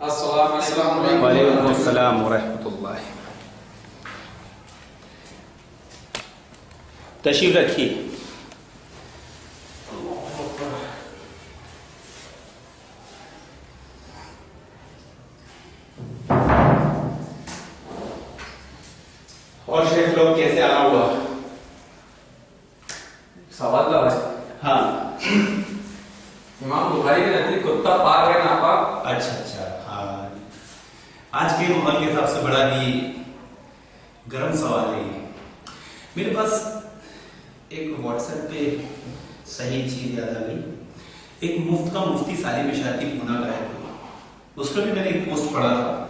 السلام علیکم وعلیکم السلام ورحمۃ اللہ. تشریف رکھیے. اور شیخ لوگ کیسے آنا ہوا؟ سوال لگا ہے. ہاں امام بخاری کے نزدیک کتا پاک ہے ناپاک؟ اچھا ہاں. آج کے ماحول کے حساب سے بڑا ہی گرم سوال ہے یہ. میرے پاس ایک واٹس ایپ پہ صحیح چیز یاد آ گئی. ایک مفت کا مفتی سالم اشارتی پونا کا ہے. اس کا بھی میں نے ایک پوسٹ پڑھا تھا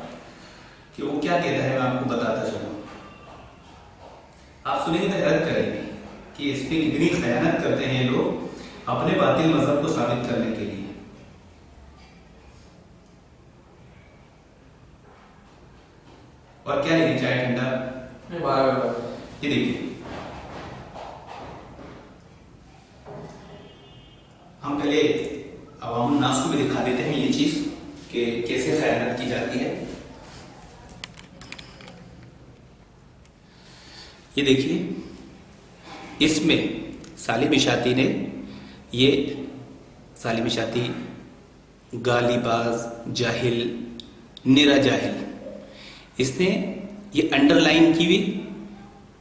کہ وہ کیا کہتا ہے، میں آپ کو بتاتا چلوں. آپ سنیں گے تو حیرت کریں گے کہ اس پہ کتنی خیانت کرتے ہیں لوگ اپنے باطل مذہب کو ثابت کرنے کے لیے. اور کیا لکھیں، چائے ٹھنڈا. یہ دیکھیے، ہم پہلے عوام الناس کو بھی دکھا دیتے ہیں یہ چیز کہ کیسے خیانت کی جاتی ہے. یہ دیکھیے، اس میں سالم اشاعتی نے، یہ سالم اشاعتی گالی باز، جاہل، نرا جاہل، اس نے یہ انڈر لائن کی بھی،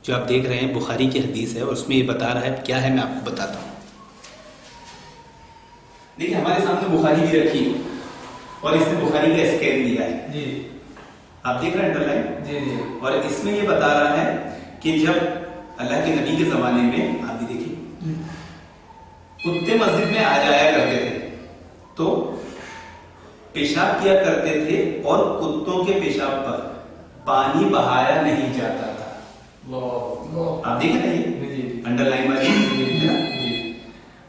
جو آپ دیکھ رہے ہیں بخاری کی حدیث ہے اور اس میں یہ بتا رہا ہے کیا ہے. میں آپ کو بتاتا ہوں. دیکھیں ہمارے سامنے بخاری بھی رکھی ہے اور اس نے بخاری کا اسکین دیا ہے. جی آپ دیکھ رہے ہیں انڈر لائن. جی اور اس میں یہ بتا رہا ہے کہ جب اللہ کے نبی کے زمانے میں، آپ بھی دیکھیے، کتے مسجد میں آ جایا کرتے تھے تو پیشاب کیا کرتے تھے اور کتوں کے پیشاب پر پانی بہایا نہیں جاتا تھا. آپ دیکھیں نا یہ انڈر لائن والی.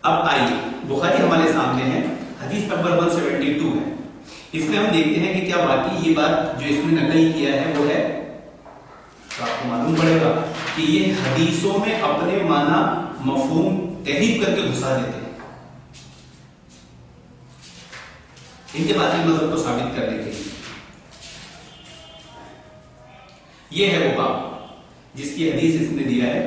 اب آئیے، بخاری ہمارے سامنے ہے، حدیث نمبر 172 ہے. اس میں ہم دیکھتے ہیں کہ کیا واقعی یہ بات جو اس میں نقل کیا ہے وہ ہے. تو آپ کو معلوم پڑے گا کہ یہ حدیثوں میں اپنے معنی مفہوم تحریف کر کے گھسا دیتے ہیں ان کے باطل مذہب کو ثابت کرنے کے لیے. یہ ہے وہ باب جس کی حدیث اس نے دیا ہے.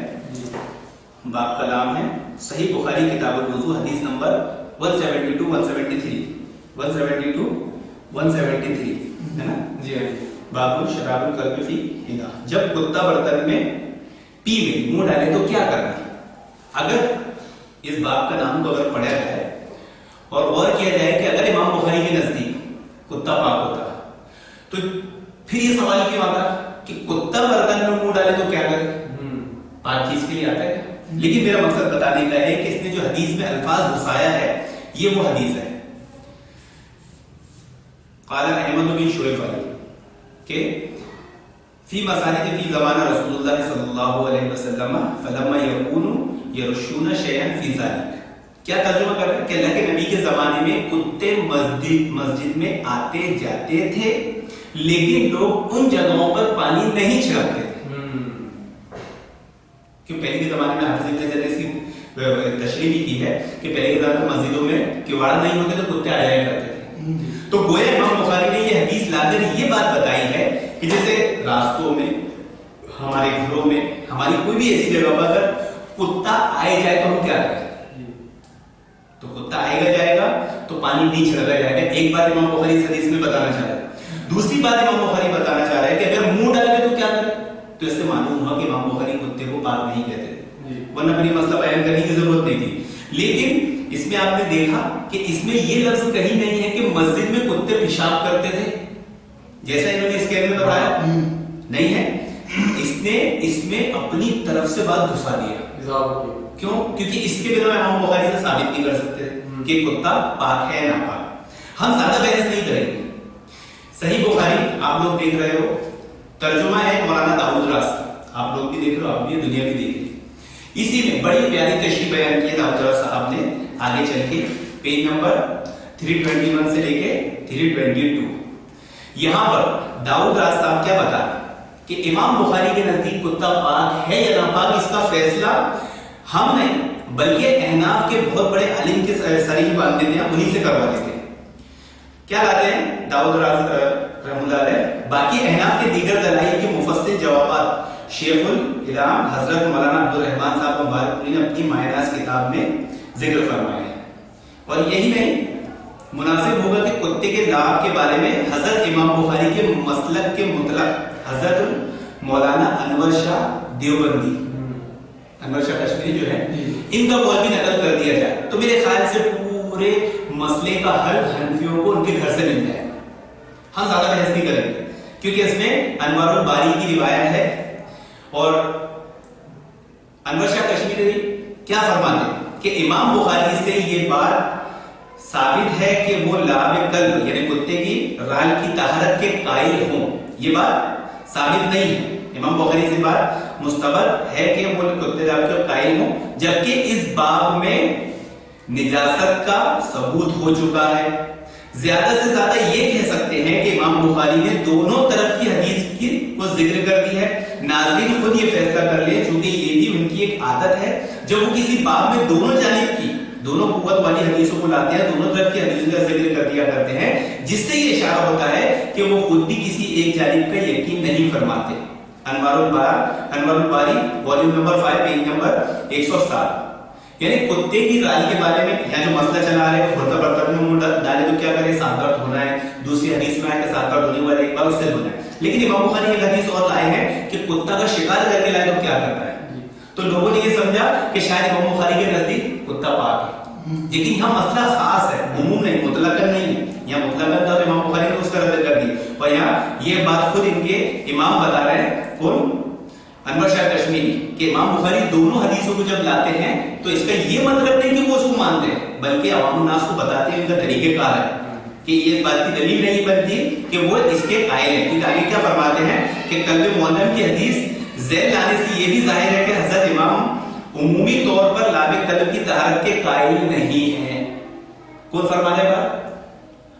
باب کا نام ہے صحیح بخاری کتاب الوضو، حدیث نمبر 172 173 ہے نا جی. باب شراب القلب فی انا. جب کتا برتن میں پی میں منہ ڈالے تو کیا کرنا ہے. اگر اس باب کا نام کو اگر پڑھا جائے اور غور کیا جائے کہ اگر امام بخاری کے نزدیک کتا پاک ہوتا تو پھر یہ سوال کیوں آتا کہ کتا برتن میں منہ ڈالے تو کیا کرے. پاک چیز کے لیے آتا ہے. لیکن میرا مقصد بتانے کا ہے کہ اس نے جو حدیث میں الفاظ گھسایا ہے یہ وہ حدیث ہے. قال احمد بن شعیب علی کہ فی مساجد فی زمانہ رسول اللہ صلی اللہ علیہ وسلم فلما یکونوا یرشون شیئا فی ذلک. کیا ترجمہ کر رہے ہیں کہ اللہ کے نبی کے زمانے میں کتے مسجد میں آتے جاتے تھے لیکن لوگ ان جگہوں پر پانی نہیں چھڑکتے تھے. کیوں پہلے کے زمانے میں حافظ ابن حجر نے تشریح بھی کی ہے کہ پہلے کے زمانے میں مسجدوں میں کیواڑ نہیں ہوتے تو کتے آ جایا کرتے تھے. تو گویا امام بخاری نے یہ حدیث لا کر یہ بات بتائی ہے کہ جیسے راستوں میں، ہمارے گھروں میں، ہماری کوئی بھی ایسی جگہ پر اگر کتا آئے جائے تو ہم کیا کریں. تو کتا آئے گا جائے گا تو پانی نہیں چھڑکا جائے گا. ایک بات امام بخاری اس حدیث میں بتانا چاہ رہے ہیں. دوسری بات امام بخاری بتانا چاہ رہے ہیں کہ اگر منہ ڈالے تو کیا کریں. تو اس سے معلوم ہوا کہ امام بخاری کتے کو پاک نہیں کہتے تھے، ورنہ اپنی مسئلہ بیان کرنے کی ضرورت نہیں تھی. لیکن اس میں آپ نے دیکھا کہ اس میں یہ لفظ کہیں نہیں ہے کہ مسجد میں کتے پیشاب کرتے تھے جیسا انہوں نے اس کے میں بتایا نہیں ہے. اس میں اپنی طرف سے بات گھسا دیا. کیوں؟ کیونکہ اس کے بنا امام بخاری سے ثابت نہیں کر سکتے کہ کتا پاک ہے نا پاک. ہم زیادہ بحث نہیں کریں گے. صحیح بخاری آپ لوگ دیکھ رہے ہو، ترجمہ ہے مولانا داؤد راست. آپ لوگ بھی دیکھ رہے ہو، آپ بھی دنیا بھی دیکھ رہی. اسی میں بڑی پیاری تشریح بیان کی ہے داؤد راست صاحب نے. آگے چل کے پیج نمبر 321 سے لے کے 322 یہاں پر داؤد راست صاحب کیا بتا کہ امام بخاری کے نزدیک کتا پاک ہے یا ناپاک، اس کا فیصلہ ہم نہیں بلکہ احناف کے بہت بڑے عالم کے سریح باندھے تھے، انہی سے کرواتے تھے. क्या लाते हैं दाऊद रहमतुल्लाह अलैह? बाकी अहनाफ के दीगर दलाइल के मुफस्सिल जवाबात शेखुल इलाम हजरत मौलाना अब्दुल रहमान साहब मुबारक ने अपनी मायनास किताब में जिक्र फरमाया है। और यही नहीं, मुनासिब होगा कि कुत्ते के लाभ के बारे में हजरत इमाम बुखारी के मसलक के मुतलक हजरत मौलाना अनवर शाह देवबंदी, अनवर शाह कश्मीरी जो है, इनका कौल भी नकल कर दिया जाए तो मेरे ख्याल से पूरे मसले का हल हनफियों को उनके घर से मिल जाए। हम ज्यादा बहस नहीं करेंगे क्योंकि इसमें अनवारुल बारी की रिवायत है। और अनवर शाह कश्मीरी क्या फरमाते हैं कि इमाम बुखारी से ये बात साबित है कि वो लाब कल्ब यानी कुत्ते की राल की तहरत के कायल हों, ये बात साबित नहीं है। इमाम बुखारी से बात मुस्तबद है कि वो कुत्ते राल के कायल हों, जबकि इस बाब में निजासत का सबूत हो चुका है। ज्यादा से ज्यादा ये कह सकते हैं कि इमाम बुखारी ने दोनों तरफ की हदीस की को जिक्र कर दी है। नाज़रीन खुद ये फैसला कर ले, चूंकि ये भी उनकी एक आदत है, जब वो किसी बाब में दोनों जानिब की दोनों कुव्वत वाली हदीसों को लाते हैं, दोनों तरफ की हदीसों का जिक्र कर दिया करते हैं, जिससे ये इशारा होता है कि वो खुद भी किसी एक जानिब का यकीन नहीं फरमाते। अनवारुल बारी वॉल्यूम नंबर 5 पेज नंबर 107। यानी कुत्ते की राल के बारे में यहाँ जो मसला चला रहे हैं, बढ़ता बढ़ता में मुंह डाले तो क्या करे, सांप दर्द होना है। दूसरी हदीस में है कि सांप दर्द होने वाला एक बार उससे होना है। लेकिन इमाम बुखारी एक हदीस और लाए हैं कि कुत्ता का शिकार करके लाए तो क्या करता है। तो लोगों ने ये समझा कि शायद इमाम बुखारी के नजदीक कुत्ता पाक है, लेकिन यहाँ मसला खास है, उमूम नहीं, मुतलकन नहीं है। यहाँ मुतलकन था तो इमाम बुखारी ने उसका रद्द कर दी। और यहाँ ये बात खुद इनके इमाम बता रहे हैं, कौन, अनवर शाह कश्मीरी, कि इमाम बुखारी दोनों हदीसों को जब लाते हैं तो इसका ये मतलब नहीं कि वो उसको मानते हैं, बल्कि अवाम नास को बताते हैं, उनका तरीकेकार है कि ये बात की दलील नहीं बनती कि वो इसके कायल हैं। क्योंकि आगे क्या फरमाते हैं कि कल्ब मुअल्लम की हदीस ज़ैल लाने से ये भी जाहिर है कि हजरत इमाम उमूमी तौर पर लाबे कल्ब की तहरत के कायल नहीं है। कौन फरमाने वाला?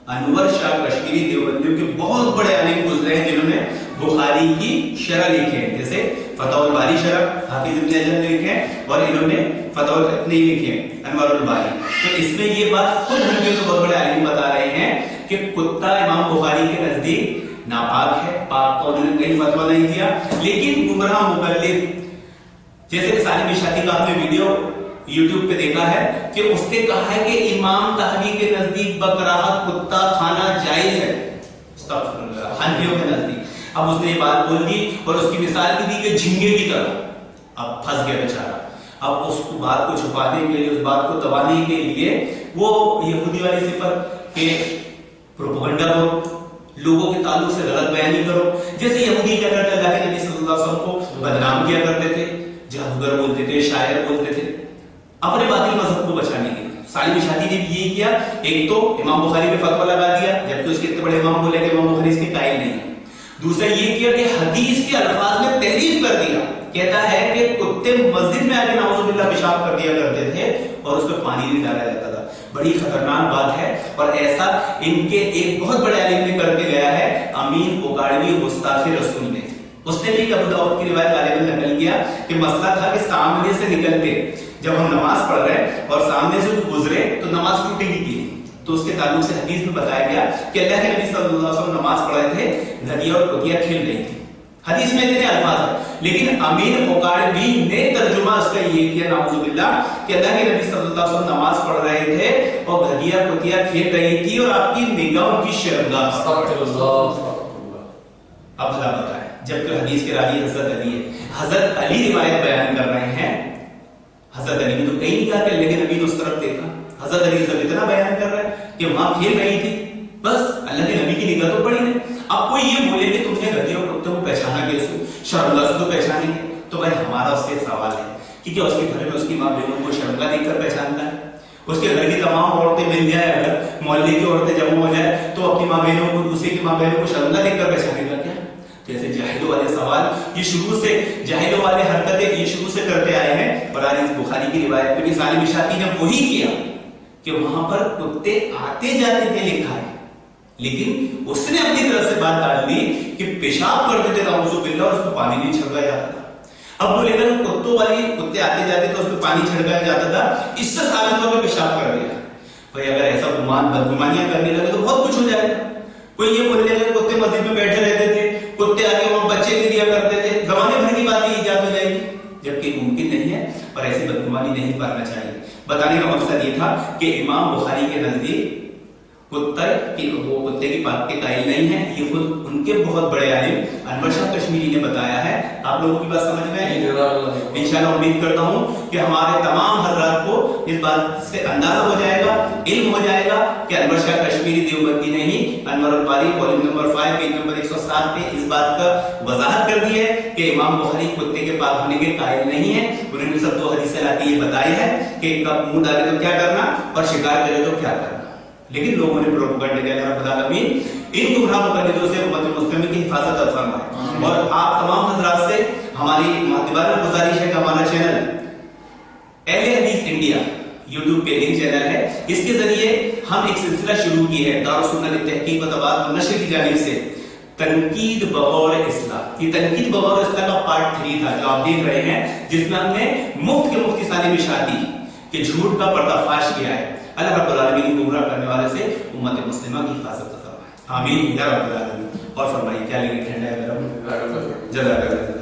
अनवर शाह कश्मीरी देवबंदियों के बहुत बड़े आलिम गुजरे हैं जिन्होंने बुखारी की शरह लिखे हैं, जैसे फतहुल बारी शरह हाफिज इब्न हजर ने लिखे हैं और इन्होंने फतहुल नहीं लिखे हैं, अनवरुल बारी। तो इसमें ये बात खुद हनफियों के बहुत बड़े आलिम बता रहे हैं कि कुत्ता इमाम बुखारी के नजदीक नापाक है, पाक का उन्होंने कहीं फतवा नहीं दिया। लेकिन गुमराह मुकल्लिद जैसे सालिम इशाती का आपने वीडियो YouTube पे देखा है कि उसने कहा है कि इमाम तहवी के नजदीक बकराहत कुत्ता खाना जायज है, हनफियों के नजदीक। अब उसने ये बात बोल दी और उसकी मिसाल भी दी कि झिंगे की तरह। अब फंस गया बेचारा। अब उस बात को छुपाने के लिए, उस बात को दबाने के लिए वो यहूदी वाली सिफत के प्रोपेगेंडा करो, लोगों के ताल्लुक से गलत बयानी करो। जैसे यहूदी क्या करते, अल्लाह के नबी सल्लल्लाहु अलैहि वसल्लम को बदनाम किया करते थे, जादूगर बोलते थे, शायर बोलते थे, अपने बातिल मजहब को बचाने के लिए। सालिम इशाती ने भी यही किया। एक तो इमाम बुखारी पे फतवा लगा दिया, जबकि उसके इतने बड़े इमाम बोले कि इमाम बुखारी इसके कायल नहीं है। दूसरा ये किया कि हदीस के अल्फाज में तहरीफ कर दिया। कहता है कि कुत्ते मस्जिद में आके नाउजुबिल्लाह पेशाब कर दिया करते थे और उसमें पानी नहीं डाला जाता था। बड़ी खतरनाक बात है। और ऐसा इनके एक बहुत बड़े आलिम ने करके गया है, अमीन उगाड़वी गुस्ताखी रसूल ने। उसने भी अबू दाऊद की रिवायत गालिबन नकल किया कि मसला था कि सामने से निकलते, जब हम नमाज पढ़ रहे हैं और सामने से गुजरे तो नमाज टूटेगी की। तो उसके ताल्लुक से हदीस में बताया गया कि अल्लाह के नबी सल्लल्लाहु अलैहि वसल्लम नमाज पढ़ रहे थे, नदियां और कुतियां खेल रही थी। हदीस में इतने अल्फाज हैं, लेकिन अमीन मुकारिबी ने तर्जुमा उसका ये किया नाउजुबिल्लाह कि अल्लाह के नबी सल्लल्लाहु अलैहि वसल्लम नमाज पढ़ रहे थे और नदियां कुतियां खेल रही थी और आपकी निगाह उनकी शर्मगाह। अब भला बताएं, जबकि हदीस के रावी हजरत अली है, हजरत अली रिवायत बयान कर रहे हैं। हजरत अली ने तो कहीं नहीं कहा कि अल्लाह के नबी ने उस तरफ देखा। हजरत अली सब इतना बयान कर रहे हैं कि वहां खेल रही थी, बस अल्लाह के नबी की निगाह तो पड़ी नहीं। अब कोई ये बोले कि तुमने गधे और कुत्ते को पहचाना कैसे, शर्मगाह से तो पहचानेंगे। तो भाई हमारा उससे एक सवाल है कि क्या उसके घर में उसकी माँ बहनों को शर्मगाह देखकर पहचानता है? उसके घर की तमाम औरतें मिल जाए, अगर मोहल्ले की औरतें जमा हो जाए तो अपनी माँ बहनों को, दूसरे की माँ बहनों को शर्मगाह देखकर पहचानेगा क्या? जैसे जाहिलों वाले सवाल, ये शुरू से जाहिलों वाले हरकतें ये शुरू से करते आए हैं। और आज इस बुखारी की रिवायत में भी सालिम इशाती ने वही किया कि वहां पर कुत्ते आते जाते थे लिखा है, लेकिन उसने अपनी तरफ से बात डाल दी कि पेशाब करते थे नाउजुबिल्लाह और उसको पानी नहीं छिड़काया जाता था। अब बोलेगा कुत्तों वाली कुत्ते आते जाते तो उसको पानी छिड़काया जाता था, इससे साबित हो कि पेशाब कर दिया। भाई अगर ऐसा गुमान बदगुमानियां करने लगे तो बहुत कुछ हो जाएगा। कोई ये बोलने लगे कुत्ते मस्जिद में बैठे रहते थे, कुत्ते आके वहां बच्चे दे दिया करते थे, जमाने भर की बात ईजाद हो जाएगी, जबकि मुमकिन नहीं है और ऐसी बदगुमानी नहीं करना चाहिए। बताने का मकसद ये था कि इमाम बुखारी के नजदीक कुत्ते की बात के कायल नहीं है, ये खुद उनके बहुत बड़े आलिम अनवर शाह कश्मीरी ने बताया है। आप लोगों की बात समझ में आई? इंशाल्लाह उम्मीद करता हूं कि हमारे तमाम हजरात को इस बात से अंदाजा हो जाएगा, इल्म हो जाएगा कि अनवर शाह कश्मीरी देवबंदी नहीं, Anwar al-Bari volume number 5 page number 107 पे इस बात का वजाहत कर दी है कि इमाम बुखारी कुत्ते के पाक होने के कायल नहीं है। उन्होंने सब 2 हदीसें लाके ये बताई है कि कब मुंह डाले तो क्या करना और शिकार करे तो क्या करना। लेकिन लोगों ने प्रोपेगेंडा किया, रब्बुल आलमीन इन गुमराह मुकल्लिदों से उम्मत मुस्लिम की हिफाजत अता फरमाए। और आप तमाम हजरात से हमारी मातबाना गुजारिश है कि हमारा चैनल अहले हदीस इंडिया यूट्यूब पे लिंक चैनल है, इसके जरिए हम एक सिलसिला शुरू की है दारुस सुन्नत तहकीक व तबाद व नशर की जानिब से, तनकीद बगौर इस्लाह। ये तनकीद बगौर इस्लाह का पार्ट 3 था जो आप देख रहे हैं, जिसमें हमने मुफ्त के मुफ्ती सालिम इशाती के झूठ का पर्दाफाश किया है। अल्लाह रब्बुल आलमीन गुमराह करने वाले से उम्मत मुस्लिमा की हिफाजत फरमाए, आमीन या रब्बुल आलमीन। और फरमाइए क्या लगी ठंडा है गरम? जज़ाकल्लाह।